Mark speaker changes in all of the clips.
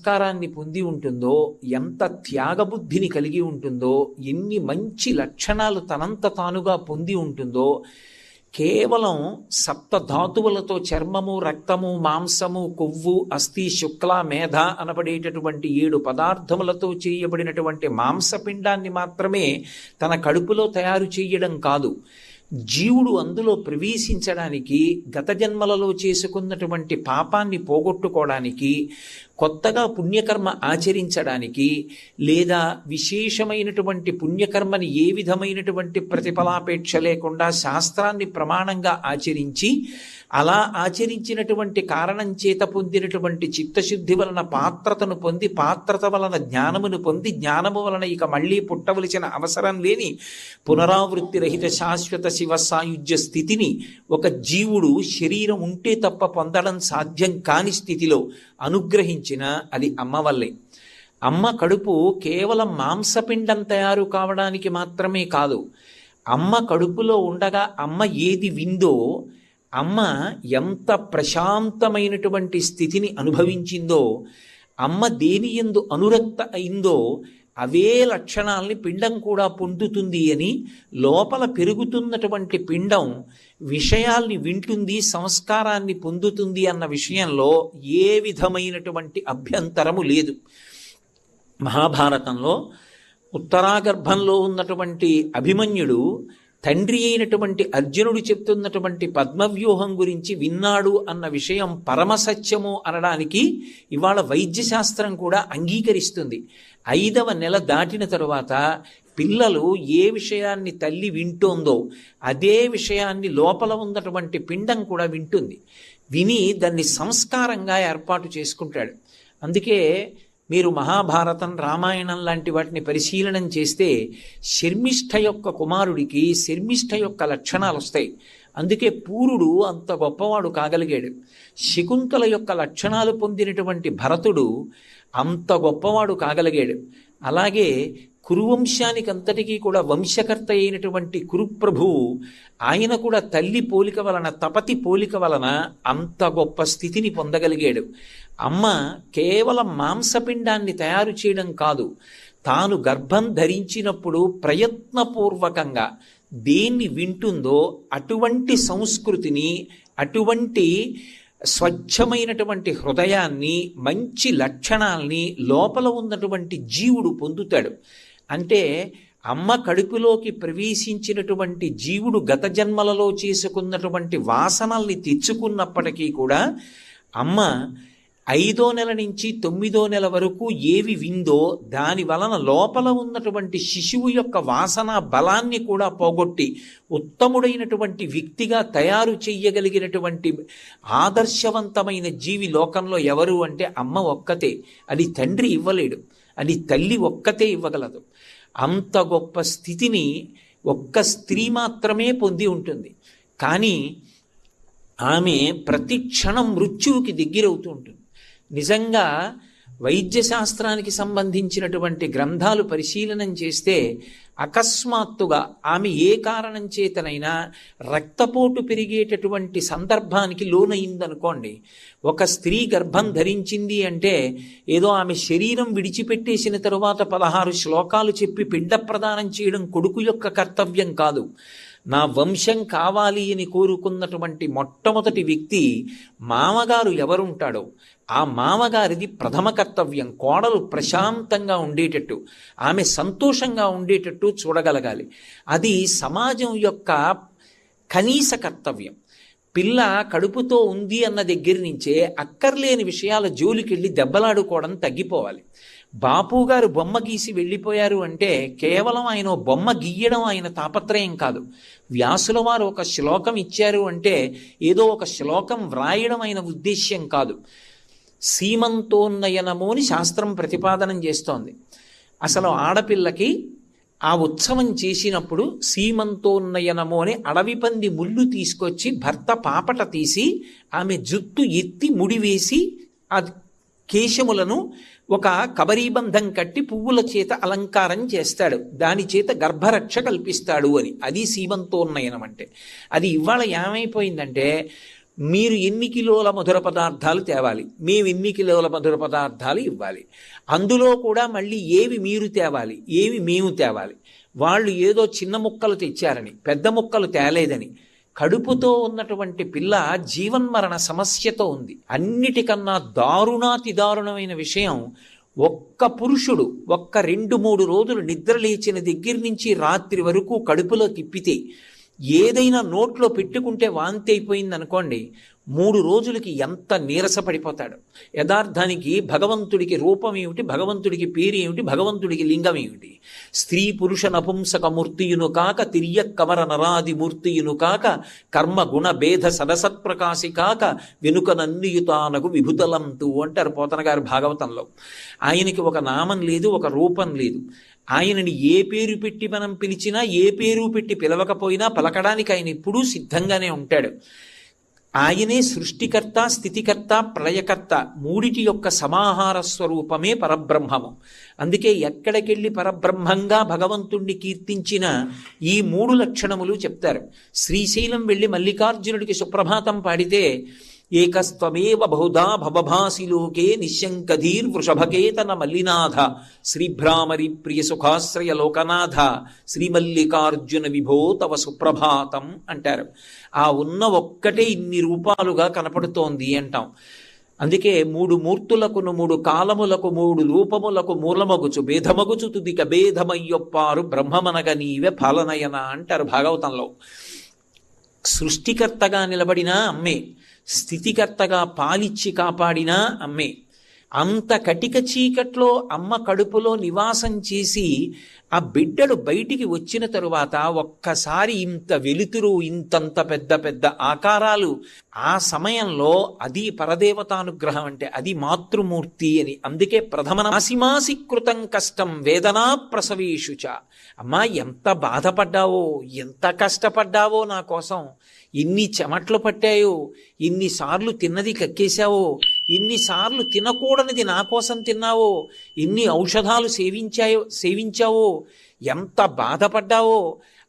Speaker 1: సంస్కారాన్ని పొంది ఉంటుందో, ఎంత త్యాగబుద్ధిని కలిగి ఉంటుందో, ఎన్ని మంచి లక్షణాలు తనంత తానుగా పొంది ఉంటుందో, కేవలం సప్తధాతువులతో చర్మము, రక్తము, మాంసము, కొవ్వు, అస్థి, శుక్ల, మేధ అనబడేటటువంటి 7 పదార్థములతో చేయబడినటువంటి మాంసపిండాన్ని మాత్రమే తన కడుపులో తయారు చేయడం కాదు, జీవుడు అందులో ప్రవేశించడానికి, గత జన్మలలో చేసుకున్నటువంటి పాపాన్ని పోగొట్టుకోవడానికి, కొత్తగా పుణ్యకర్మ ఆచరించడానికి, లేదా విశేషమైనటువంటి పుణ్యకర్మని ఏ విధమైనటువంటి ప్రతిఫలాపేక్ష లేకుండా శాస్త్రాన్ని ప్రమాణంగా ఆచరించి, అలా ఆచరించినటువంటి కారణం చేత పొందినటువంటి చిత్తశుద్ధి వలన పాత్రతను పొంది, పాత్రత వలన జ్ఞానమును పొంది, జ్ఞానము వలన ఇక మళ్ళీ పుట్టవలసిన అవసరం లేని పునరావృత్తి రహిత శాశ్వత శివ సాయుధ్య స్థితిని ఒక జీవుడు శరీరం ఉంటే తప్ప పొందడం సాధ్యం కాని స్థితిలో అనుగ్రహించిన అది అమ్మ వల్లే. అమ్మ కడుపు కేవలం మాంసపిండం తయారు కావడానికి మాత్రమే కాదు, అమ్మ కడుపులో ఉండగా అమ్మ ఏది విందో, అమ్మ ఎంత ప్రశాంతమైనటువంటి స్థితిని అనుభవించిందో, అమ్మ దేని యందు అనురక్త అయిందో అవే లక్షణాల్ని పిండం కూడా పొందుతుంది అని, లోపల పెరుగుతున్నటువంటి పిండం విషయాల్ని వింటుంది, సంస్కారాన్ని పొందుతుంది అన్న విషయంలో ఏ విధమైనటువంటి అభ్యంతరము లేదు. మహాభారతంలో ఉత్తరాగర్భంలో ఉన్నటువంటి అభిమన్యుడు తండ్రి అయినటువంటి అర్జునుడు చెప్తున్నటువంటి పద్మవ్యూహం గురించి విన్నాడు అన్న విషయం పరమసత్యము అనడానికి ఇవాళ వైద్యశాస్త్రం కూడా అంగీకరిస్తుంది. 5వ నెల దాటిన తరువాత పిల్లలు ఏ విషయాన్ని తల్లి వింటోందో అదే విషయాన్ని లోపల ఉన్నటువంటి పిండం కూడా వింటుంది. విని దాన్ని సంస్కారంగా ఏర్పాటు చేసుకుంటాడు. అందుకే మీరు మహాభారతం, రామాయణం లాంటి వాటిని పరిశీలనం చేస్తే శర్మిష్ఠ యొక్క కుమారుడికి శర్మిష్ఠ యొక్క లక్షణాలు వస్తాయి. అందుకే పూరుడు అంత గొప్పవాడు కాగలిగాడు. శకుంతల యొక్క లక్షణాలు పొందినటువంటి భరతుడు అంత గొప్పవాడు కాగలిగాడు. అలాగే కురువంశానికి అంతటికీ కూడా వంశకర్త అయినటువంటి కురుప్రభువు, ఆయన కూడా తల్లి పోలిక వలన, తపతి పోలిక వలన అంత గొప్ప స్థితిని పొందగలిగాడు. అమ్మ కేవలం మాంసపిండాన్ని తయారు చేయడం కాదు, తాను గర్భం ధరించినప్పుడు ప్రయత్నపూర్వకంగా దేన్ని వింటుందో అటువంటి సంస్కృతిని, అటువంటి స్వచ్ఛమైనటువంటి హృదయాన్ని, మంచి లక్షణాల్ని లోపల ఉన్నటువంటి జీవుడు పొందుతాడు. అంటే అమ్మ కడుపులోకి ప్రవేశించినటువంటి జీవుడు గత జన్మలలో చేసుకున్నటువంటి వాసనల్ని తెచ్చుకున్నప్పటికీ కూడా అమ్మ 5వ నెల నుంచి 9వ నెల వరకు ఏవి విందో దాని వలన లోపల ఉన్నటువంటి శిశువు యొక్క వాసన బలాన్ని కూడా పోగొట్టి ఉత్తముడైనటువంటి వ్యక్తిగా తయారు చెయ్యగలిగినటువంటి ఆదర్శవంతమైన జీవి లోకంలో ఎవరు అంటే అమ్మ ఒక్కతే. అది తండ్రి ఇవ్వలేడు, అది తల్లి ఒక్కతే ఇవ్వగలదు. అంత గొప్ప స్థితిని ఒక్క స్త్రీ మాత్రమే పొంది ఉంటుంది. కానీ ఆమె ప్రతి క్షణం మృత్యువుకి దగ్గరవుతూ ఉంటుంది. నిజంగా వైద్యశాస్త్రానికి సంబంధించినటువంటి గ్రంథాలు పరిశీలనం చేస్తే అకస్మాత్తుగా ఆమె ఏ కారణం చేతనైనా రక్తపోటు పెరిగేటటువంటి సందర్భానికి లోనయిందనుకోండి, ఒక స్త్రీ గర్భం ధరించింది అంటే ఏదో ఆమె శరీరం విడిచిపెట్టేసిన తరువాత 16 శ్లోకాలు చెప్పి పిండ ప్రదానం చేయడం కొడుకు యొక్క కర్తవ్యం కాదు. నా వంశం కావాలి అని కోరుకున్నటువంటి మొట్టమొదటి వ్యక్తి మామగారు ఎవరుంటాడో ఆ మామగారిది ప్రథమ కర్తవ్యం. కోడలు ప్రశాంతంగా ఉండేటట్టు, ఆమె సంతోషంగా ఉండేటట్టు చూడగలగాలి. అది సమాజం యొక్క కనీస కర్తవ్యం. పిల్ల కడుపుతో ఉంది అన్న దగ్గర నుంచే అక్కర్లేని విషయాల జోలికెళ్ళి దెబ్బలాడుకోవడం తగ్గిపోవాలి. బాపు గారు బొమ్మ గీసి వెళ్ళిపోయారు అంటే కేవలం ఆయన బొమ్మ గీయడం ఆయన తాపత్రయం కాదు. వ్యాసుల వారు ఒక శ్లోకం ఇచ్చారు అంటే ఏదో ఒక శ్లోకం వ్రాయడం ఆయన ఉద్దేశ్యం కాదు. సీమంతోన్నయనము అని శాస్త్రం ప్రతిపాదనం చేస్తోంది. అసలు ఆడపిల్లకి ఆ ఉత్సవం చేసినప్పుడు సీమంతోన్నయనము అని అడవి పంది ముళ్ళు తీసుకొచ్చి భర్త పాపట తీసి ఆమె జుట్టు ఎత్తి ముడివేసి ఆ కేశములను ఒక కబరీబంధం కట్టి పువ్వుల చేత అలంకారం చేస్తాడు, దాని చేత గర్భరక్ష కల్పిస్తాడు అని. అది సీమంతోన్నయనం అంటే. అది ఇవాళ ఏమైపోయిందంటే మీరు ఎన్ని కిలోల మధుర పదార్థాలు తేవాలి, మేము ఎన్ని కిలోల మధుర పదార్థాలు ఇవ్వాలి, అందులో కూడా మళ్ళీ ఏవి మీరు తేవాలి, ఏవి మేము తేవాలి. వాళ్ళు ఏదో చిన్న ముక్కలు తెచ్చారని, పెద్ద ముక్కలు తేలేదని, కడుపుతో ఉన్నటువంటి పిల్ల జీవన్మరణ సమస్యతో ఉంది. అన్నిటికన్నా దారుణాతి దారుణమైన విషయం, ఒక్క పురుషుడు 2-3 రోజులు నిద్ర లేచిన దగ్గర నుంచి రాత్రి వరకు కడుపులో తిప్పితే, ఏదైనా నోట్లో పెట్టుకుంటే వాంతి అయిపోయింది అనుకోండి, 3 రోజులకి ఎంత నీరసపడిపోతాడు. యథార్థానికి భగవంతుడికి రూపం ఏమిటి, భగవంతుడికి పేరు ఏమిటి, భగవంతుడికి లింగం ఏమిటి? స్త్రీ పురుష నపుంసక మూర్తియును కాక, తిర్య కమర నరాది మూర్తియును కాక, కర్మ గుణ భేద సదసత్ప్రకాశి కాక, వెనుక నన్నియుతానకు విభుతలంతు అంటారు పోతన గారు భాగవతంలో. ఆయనకి ఒక నామం లేదు, ఒక రూపం లేదు. ఆయనని ఏ పేరు పెట్టి మనం పిలిచినా, ఏ పేరు పెట్టి పిలవకపోయినా పలకడానికి ఆయన ఎప్పుడూ సిద్ధంగానే ఉంటాడు. ఆయనే సృష్టికర్త, స్థితికర్త, ప్రళయకర్త, మూడిటి యొక్క సమాహార స్వరూపమే పరబ్రహ్మము. అందుకే ఎక్కడికెళ్ళి పరబ్రహ్మంగా భగవంతుణ్ణి కీర్తించిన ఈ 3 లక్షణములు చెప్తారు. శ్రీశైలం వెళ్ళి మల్లికార్జునుడికి సుప్రభాతం పాడితే, ఏకస్త్వమేవ బహుధా భవభాసి లోకే నిశంకధీర్ వృషభకేతన మల్లినాథ, శ్రీభ్రామరి ప్రియ సుఖాశ్రయ లోకనాథ, శ్రీమల్లికార్జున విభో తవ సుప్రభాతం అంటారు. ఆ ఉన్న ఒక్కటే ఇన్ని రూపాలుగా కనపడుతోంది అంటాం. అందుకే 3 మూర్తులకును 3 కాలములకు 3 రూపములకు మూలమగుచు భేదమగుచు తుదిక భేదమయ్యొప్పారు బ్రహ్మమనగ నీవే ఫలనయన అంటారు భాగవతంలో. సృష్టికర్తగా నిలబడినా అమ్మే, స్థితికర్తగా పాలిచ్చి కాపాడినా అమ్మే. అంత కటిక చీకట్లో అమ్మ కడుపులో నివాసం చేసి ఆ బిడ్డలు బయటికి వచ్చిన తరువాత ఒక్కసారి ఇంత వెలుతురు, ఇంతంత పెద్ద పెద్ద ఆకారాలు, ఆ సమయంలో అది పరదేవతానుగ్రహం అంటే అది మాతృమూర్తి అని. అందుకే ప్రథమనాసిమాసి కృతం కష్టం వేదనా ప్రసవేషుచ. అమ్మా ఎంత బాధపడ్డావో, ఎంత కష్టపడ్డావో నా కోసం, ఎన్ని చెమట్లు పట్టాయో, ఎన్నిసార్లు తిన్నది కక్కేశావో, ఎన్నిసార్లు తినకూడనిది నా కోసం తిన్నావో, ఎన్ని ఔషధాలు సేవించావో, ఎంత బాధపడ్డావో.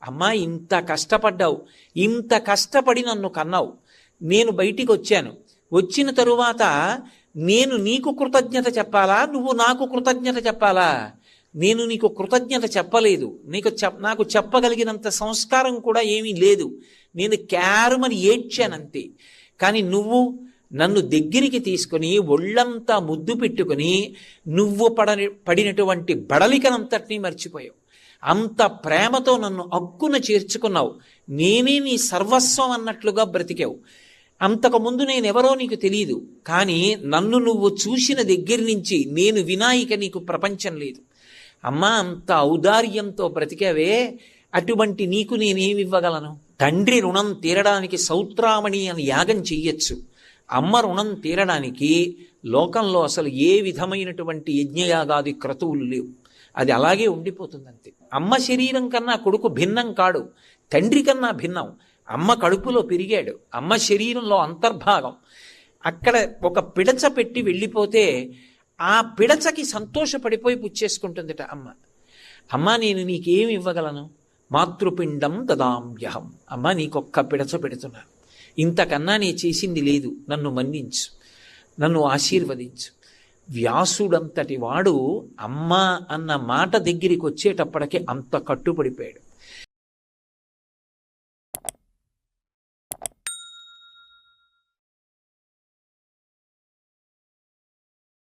Speaker 1: అమ్మా ఇంత కష్టపడ్డావు, ఇంత కష్టపడి నన్ను కన్నావు, నేను బయటికి వచ్చాను. వచ్చిన తరువాత నేను నీకు కృతజ్ఞత చెప్పాలా, నువ్వు నాకు కృతజ్ఞత చెప్పాలా? నేను నీకు కృతజ్ఞత చెప్పలేదు, నాకు చెప్పగలిగినంత సంస్కారం కూడా ఏమీ లేదు. నేను క్యారుమని ఏడ్చానంతే. కానీ నువ్వు నన్ను దగ్గరికి తీసుకుని ఒళ్ళంతా ముద్దు పెట్టుకుని నువ్వు పడినటువంటి బడలికనంతటినీ మర్చిపోయావు. అంత ప్రేమతో నన్ను అక్కున చేర్చుకున్నావు. నేనే నీ సర్వస్వం అన్నట్లుగా బ్రతికావు. అంతకుముందు నేనెవరో నీకు తెలియదు, కానీ నన్ను నువ్వు చూసిన దగ్గర నుంచి నేను వినాయిక నీకు ప్రపంచం లేదు. అమ్మా అంత ఔదార్యంతో బ్రతికావే, అటువంటి నీకు నేనేమివ్వగలను? తండ్రి రుణం తీరడానికి సౌత్రామణి అని యాగం చెయ్యొచ్చు. అమ్మ రుణం తీరడానికి లోకంలో అసలు ఏ విధమైనటువంటి యజ్ఞయాగాది క్రతువులు లేవు. అది అలాగే ఉండిపోతుంది అంతే. అమ్మ శరీరం కన్నా కొడుకు భిన్నం కాడు, తండ్రి కన్నా భిన్నం. అమ్మ కడుపులో పెరిగాడు, అమ్మ శరీరంలో అంతర్భాగం. అక్కడ ఒక పిడచ పెట్టి వెళ్ళిపోతే ఆ పిడచకి సంతోషపడిపోయి పుచ్చేసుకుంటుందిట అమ్మ. అమ్మ నేను నీకేమి ఇవ్వగలను? మాతృపిండం దదామ్యహం. అమ్మ నీకొక్క పిడచ పెడుతున్నాను, ఇంతకన్నా నీ చేసింది లేదు, నన్ను మన్నించు, నన్ను ఆశీర్వదించు. వ్యాసుడంతటి వాడు అమ్మ అన్న మాట దగ్గరికి వచ్చేటప్పటికి అంత కట్టుబడిపోయాడు.